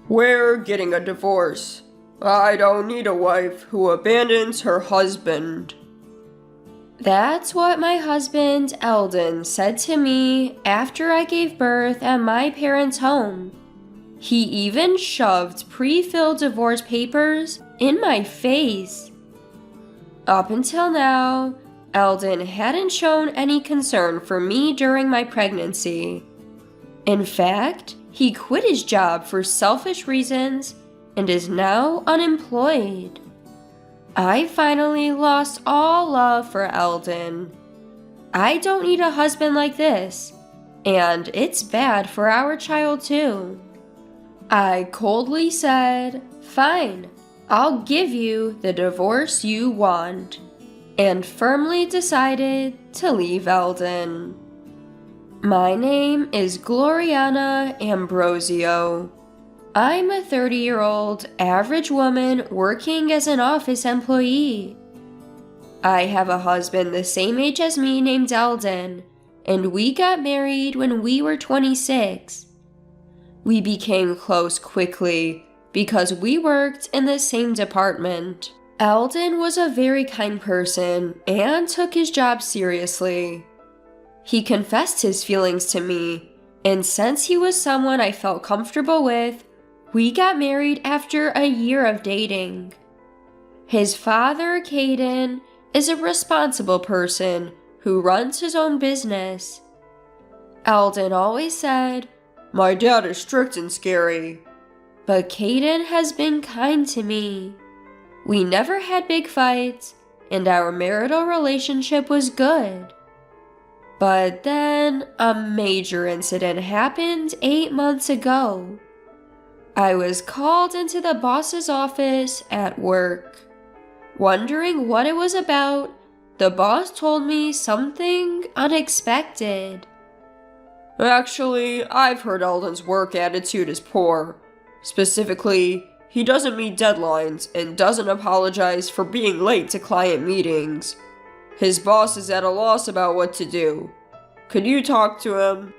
We're getting a divorce. I don't need a wife who abandons her husband. That's what my husband, Alden, said to me after I gave birth at my parents' home. He even shoved pre-filled divorce papers in my face. Up until now, Alden hadn't shown any concern for me during my pregnancy. In fact, he quit his job for selfish reasons and is now unemployed. I finally lost all love for Alden. I don't need a husband like this, and it's bad for our child too. I coldly said, "Fine, I'll give you the divorce you want," and firmly decided to leave Elden. My name is Gloriana Ambrosio. I'm a 30-year-old average woman working as an office employee. I have a husband the same age as me named Alden, and we got married when we were 26. We became close quickly because we worked in the same department. Alden was a very kind person and took his job seriously. He confessed his feelings to me, and since he was someone I felt comfortable with, we got married after a year of dating. His father, Caden, is a responsible person who runs his own business. Alden always said, "My dad is strict and scary." but Caden has been kind to me. We never had big fights, and our marital relationship was good. But then a major incident happened 8 months ago. I was called into the boss's office at work. Wondering what it was about, the boss told me something unexpected. Actually, I've heard Alden's work attitude is poor. Specifically, he doesn't meet deadlines and doesn't apologize for being late to client meetings. His boss is at a loss about what to do. Could you talk to him?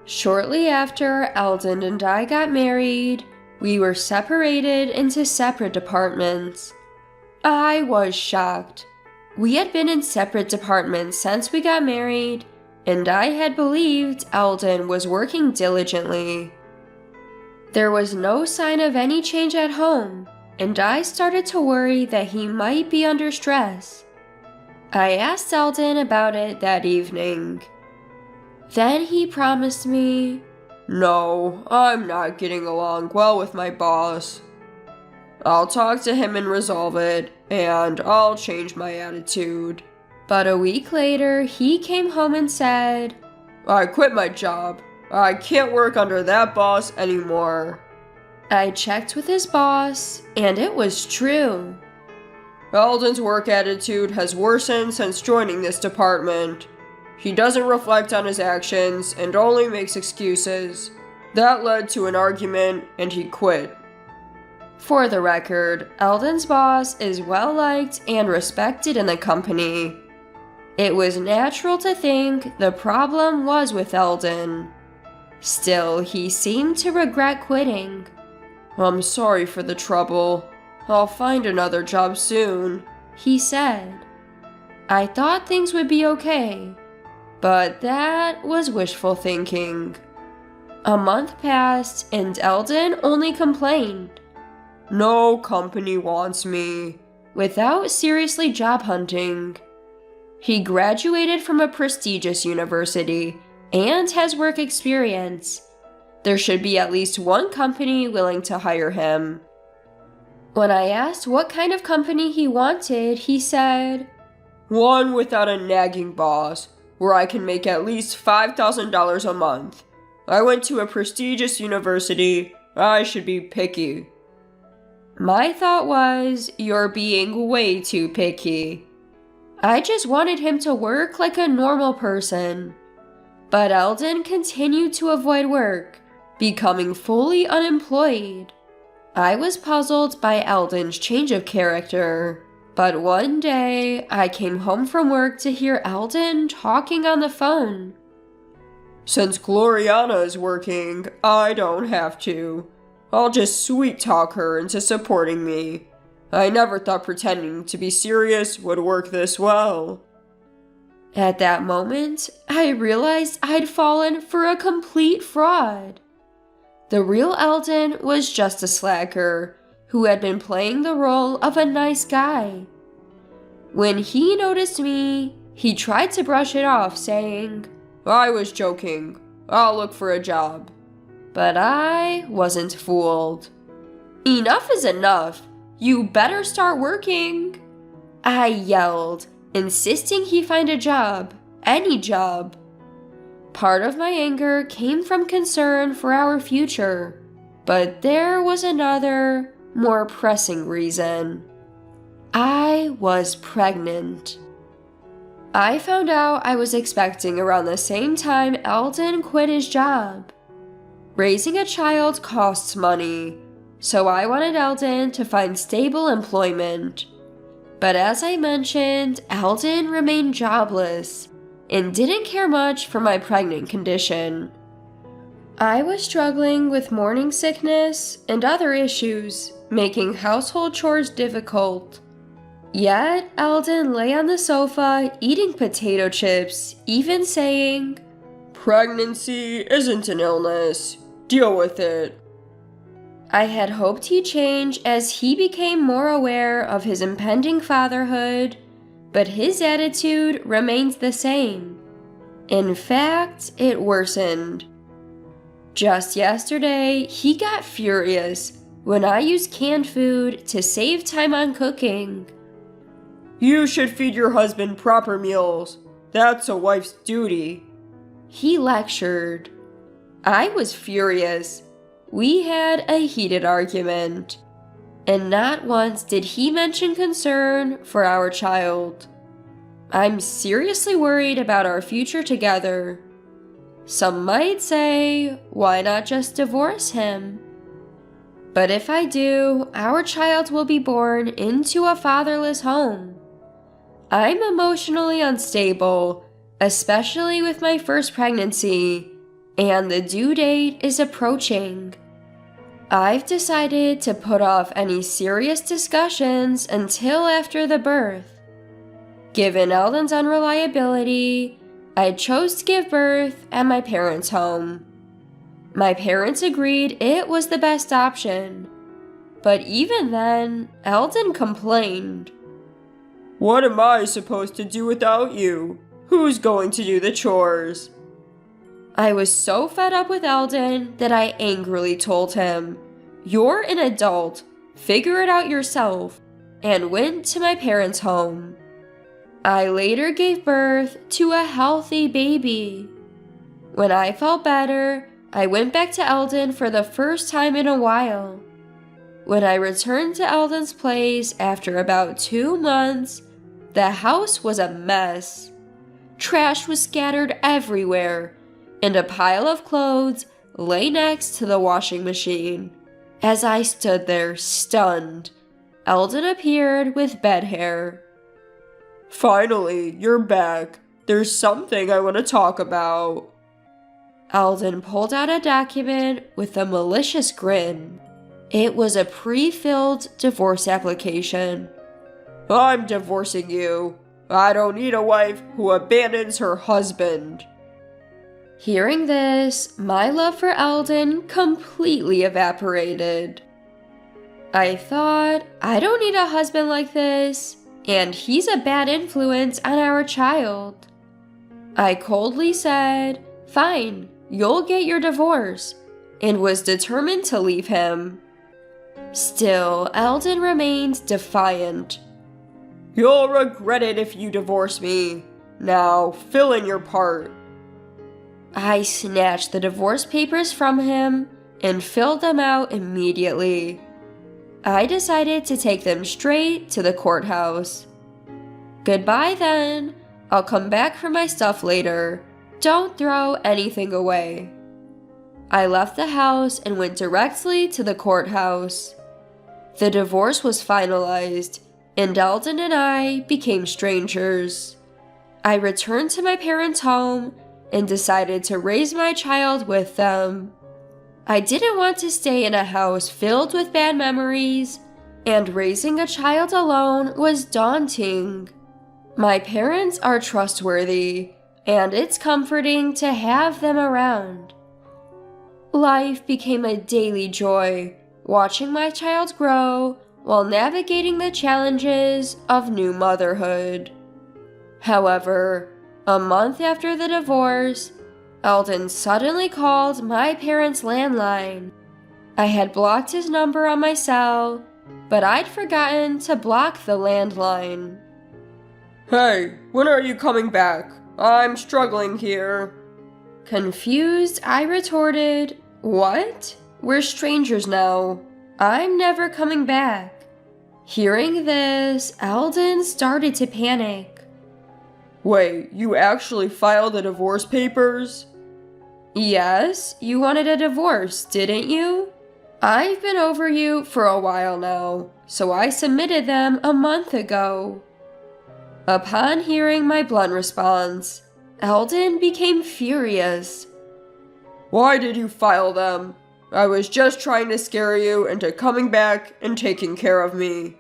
Shortly after Alden and I got married, we were separated into separate departments. I was shocked. We had been in separate departments since we got married, and I had believed Alden was working diligently. There was no sign of any change at home, and I started to worry that he might be under stress. I asked Alden about it that evening. Then he promised me, "No, I'm not getting along well with my boss. I'll talk to him and resolve it, and I'll change my attitude." But a week later, he came home and said, "I quit my job. I can't work under that boss anymore." I checked with his boss, and it was true. "Alden's work attitude has worsened since joining this department. He doesn't reflect on his actions and only makes excuses. That led to an argument, and he quit." For the record, Alden's boss is well-liked and respected in the company. It was natural to think the problem was with Alden. Still, he seemed to regret quitting. "I'm sorry for the trouble. I'll find another job soon," he said. I thought things would be okay, but that was wishful thinking. A month passed and Alden only complained. "No company wants me," without seriously job hunting. He graduated from a prestigious university and has work experience. There should be at least one company willing to hire him. When I asked what kind of company he wanted, he said, "One without a nagging boss, where I can make at least $5,000 a month. I went to a prestigious university. I should be picky." My thought was, you're being way too picky. I just wanted him to work like a normal person. But Alden continued to avoid work, becoming fully unemployed. I was puzzled by Alden's change of character, but one day I came home from work to hear Alden talking on the phone. "Since Gloriana is working, I don't have to. I'll just sweet talk her into supporting me. I never thought pretending to be serious would work this well." At that moment, I realized I'd fallen for a complete fraud. The real Alden was just a slacker who had been playing the role of a nice guy. When he noticed me, he tried to brush it off, saying, "I was joking. I'll look for a job." But I wasn't fooled. "Enough is enough. You better start working," I yelled, insisting he find a job, any job. Part of my anger came from concern for our future, but there was another, more pressing reason. I was pregnant. I found out I was expecting around the same time Alden quit his job. Raising a child costs money, so I wanted Alden to find stable employment. But as I mentioned, Alden remained jobless and didn't care much for my pregnant condition. I was struggling with morning sickness and other issues, making household chores difficult. Yet, Alden lay on the sofa eating potato chips, even saying, "Pregnancy isn't an illness. Deal with it." I had hoped he'd change as he became more aware of his impending fatherhood, but his attitude remained the same. In fact, it worsened. Just yesterday, he got furious when I used canned food to save time on cooking. "You should feed your husband proper meals. That's a wife's duty," he lectured. I was furious. We had a heated argument, and not once did he mention concern for our child. I'm seriously worried about our future together. Some might say, why not just divorce him? But if I do, our child will be born into a fatherless home. I'm emotionally unstable, especially with my first pregnancy, and the due date is approaching. I've decided to put off any serious discussions until after the birth. Given Alden's unreliability, I chose to give birth at my parents' home. My parents agreed it was the best option, but even then, Alden complained. "What am I supposed to do without you? Who's going to do the chores?" I was so fed up with Alden that I angrily told him, "You're an adult, figure it out yourself," and went to my parents' home. I later gave birth to a healthy baby. When I felt better, I went back to Elden for the first time in a while. When I returned to Alden's place after about 2 months, the house was a mess. Trash was scattered everywhere, and a pile of clothes lay next to the washing machine. As I stood there, stunned, Alden appeared with bed hair. "Finally, you're back. There's something I want to talk about." Alden pulled out a document with a malicious grin. It was a pre-filled divorce application. "I'm divorcing you. I don't need a wife who abandons her husband." Hearing this, my love for Alden completely evaporated. I thought, I don't need a husband like this, and he's a bad influence on our child. I coldly said, "Fine, you'll get your divorce," and was determined to leave him. Still, Alden remained defiant. "You'll regret it if you divorce me. Now, fill in your part." I snatched the divorce papers from him and filled them out immediately. I decided to take them straight to the courthouse. "Goodbye then. I'll come back for my stuff later. Don't throw anything away." I left the house and went directly to the courthouse. The divorce was finalized, and Alden and I became strangers. I returned to my parents' home and decided to raise my child with them. I didn't want to stay in a house filled with bad memories, and raising a child alone was daunting. My parents are trustworthy, and it's comforting to have them around. Life became a daily joy, watching my child grow while navigating the challenges of new motherhood. However, a month after the divorce, Alden suddenly called my parents' landline. I had blocked his number on my cell, but I'd forgotten to block the landline. Hey, when are you coming back? I'm struggling here. Confused, I retorted, "What? We're strangers now. I'm never coming back." Hearing this, Alden started to panic. Wait, you actually filed the divorce papers? Yes, you wanted a divorce, didn't you? I've been over you for a while now, so I submitted them a month ago. Upon hearing my blunt response, Alden became furious. Why did you file them? I was just trying to scare you into coming back and taking care of me.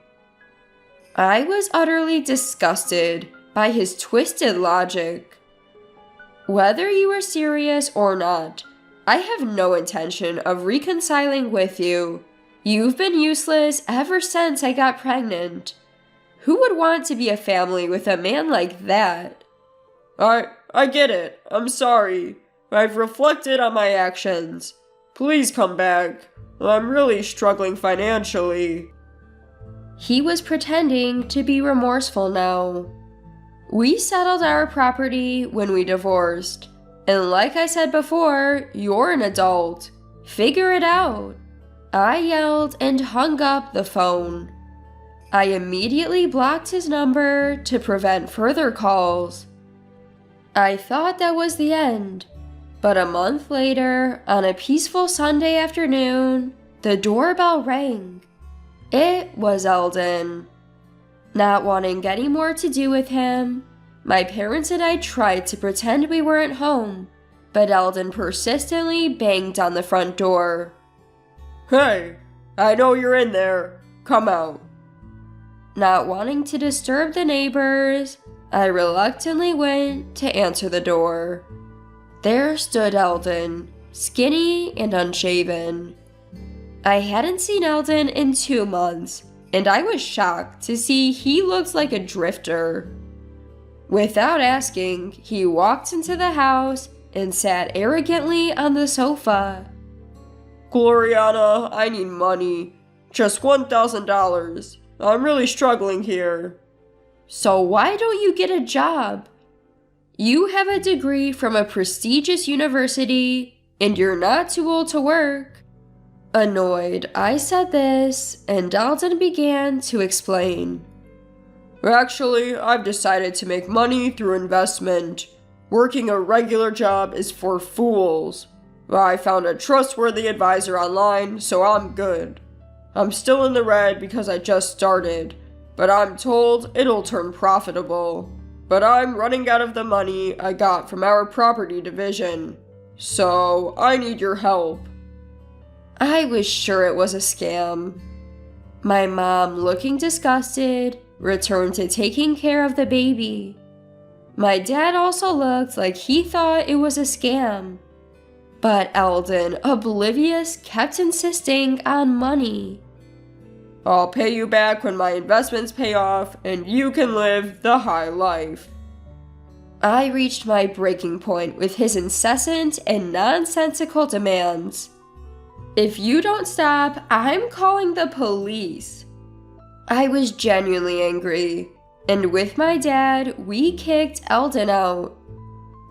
I was utterly disgusted by his twisted logic. Whether you are serious or not, I have no intention of reconciling with you. You've been useless ever since I got pregnant. Who would want to be a family with a man like that? I get it. I'm sorry. I've reflected on my actions. Please come back. I'm really struggling financially. He was pretending to be remorseful now. We settled our property when we divorced, and like I said before, you're an adult. Figure it out. I yelled and hung up the phone. I immediately blocked his number to prevent further calls. I thought that was the end, but a month later, on a peaceful Sunday afternoon, the doorbell rang. It was Elden. Not wanting any more to do with him, my parents and I tried to pretend we weren't home, but Elden persistently banged on the front door. Hey, I know you're in there. Come out. Not wanting to disturb the neighbors, I reluctantly went to answer the door. There stood Elden, skinny and unshaven. I hadn't seen Elden in 2 months, and I was shocked to see he looked like a drifter. Without asking, he walked into the house and sat arrogantly on the sofa. Gloriana, I need money. Just $1,000. I'm really struggling here. So why don't you get a job? You have a degree from a prestigious university, and you're not too old to work. Annoyed, I said this, and Alden began to explain. Actually, I've decided to make money through investment. Working a regular job is for fools. I found a trustworthy advisor online, so I'm good. I'm still in the red because I just started, but I'm told it'll turn profitable. But I'm running out of the money I got from our property division, so I need your help. I was sure it was a scam. My mom, looking disgusted, returned to taking care of the baby. My dad also looked like he thought it was a scam. But Alden, oblivious, kept insisting on money. I'll pay you back when my investments pay off and you can live the high life. I reached my breaking point with his incessant and nonsensical demands. If you don't stop, I'm calling the police. I was genuinely angry, and with my dad, we kicked Elden out.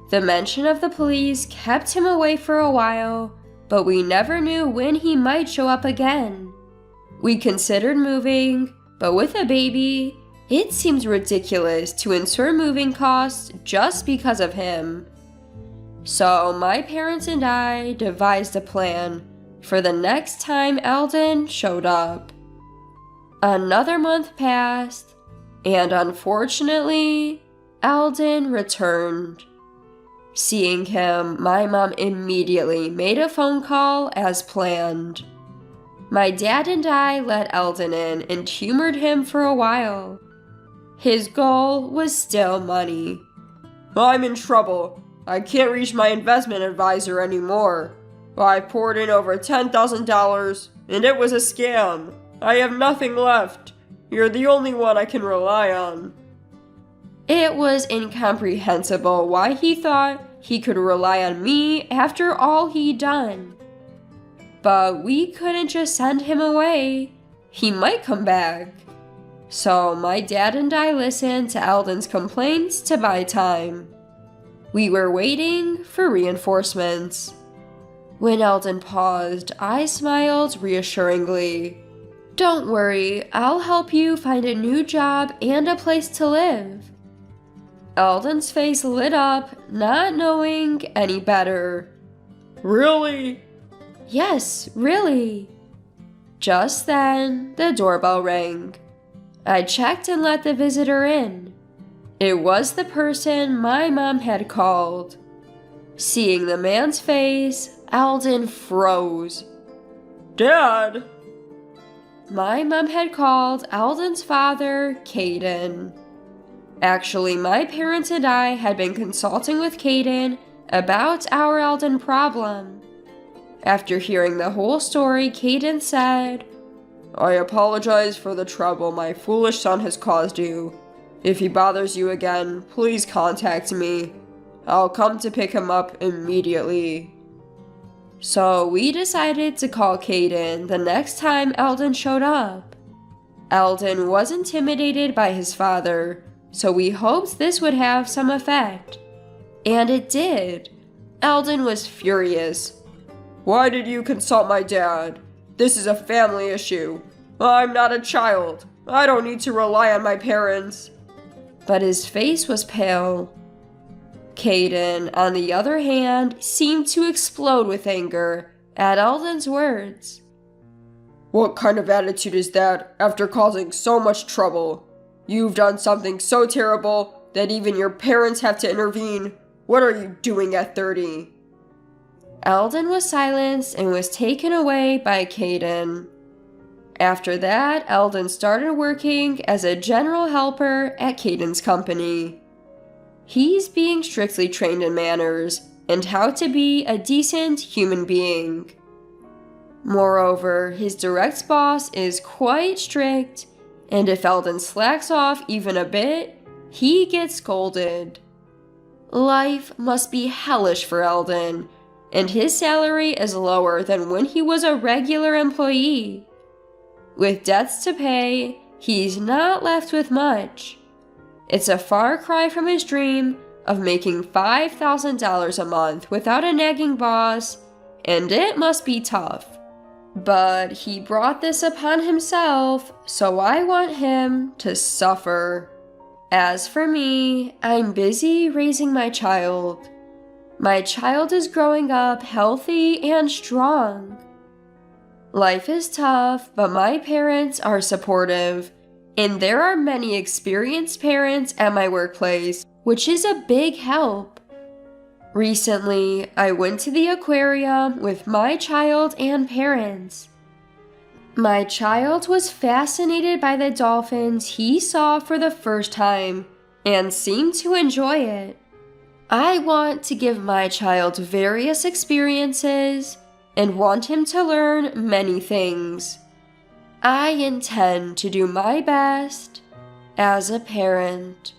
The mention of the police kept him away for a while, but we never knew when he might show up again. We considered moving, but with a baby, it seemed ridiculous to incur moving costs just because of him. So my parents and I devised a plan for the next time Alden showed up. Another month passed, and unfortunately, Alden returned. Seeing him, my mom immediately made a phone call as planned. My dad and I let Alden in and humored him for a while. His goal was still money. I'm in trouble. I can't reach my investment advisor anymore. I poured in over $10,000, and it was a scam. I have nothing left. You're the only one I can rely on. It was incomprehensible why he thought he could rely on me after all he'd done. But we couldn't just send him away. He might come back. So my dad and I listened to Alden's complaints to buy time. We were waiting for reinforcements. When Alden paused, I smiled reassuringly. Don't worry, I'll help you find a new job and a place to live. Alden's face lit up, not knowing any better. Really? Yes, really. Just then, the doorbell rang. I checked and let the visitor in. It was the person my mom had called. Seeing the man's face, Alden froze. Dad! My mom had called Alden's father, Caden. Actually, my parents and I had been consulting with Caden about our Alden problem. After hearing the whole story, Caden said, I apologize for the trouble my foolish son has caused you. If he bothers you again, please contact me. I'll come to pick him up immediately. So we decided to call Caden the next time Alden showed up. Alden was intimidated by his father, so we hoped this would have some effect. And it did. Alden was furious. Why did you consult my dad? This is a family issue. I'm not a child. I don't need to rely on my parents. But his face was pale. Caden, on the other hand, seemed to explode with anger at Alden's words. What kind of attitude is that after causing so much trouble? You've done something so terrible that even your parents have to intervene. What are you doing at 30? Alden was silenced and was taken away by Caden. After that, Alden started working as a general helper at Caden's company. He's being strictly trained in manners and how to be a decent human being. Moreover, his direct boss is quite strict, and if Alden slacks off even a bit, he gets scolded. Life must be hellish for Alden, and his salary is lower than when he was a regular employee. With debts to pay, he's not left with much. It's a far cry from his dream of making $5,000 a month without a nagging boss, and it must be tough. But he brought this upon himself, so I want him to suffer. As for me, I'm busy raising my child. My child is growing up healthy and strong. Life is tough, but my parents are supportive, and there are many experienced parents at my workplace, which is a big help. Recently, I went to the aquarium with my child and parents. My child was fascinated by the dolphins he saw for the first time and seemed to enjoy it. I want to give my child various experiences and want him to learn many things. I intend to do my best as a parent.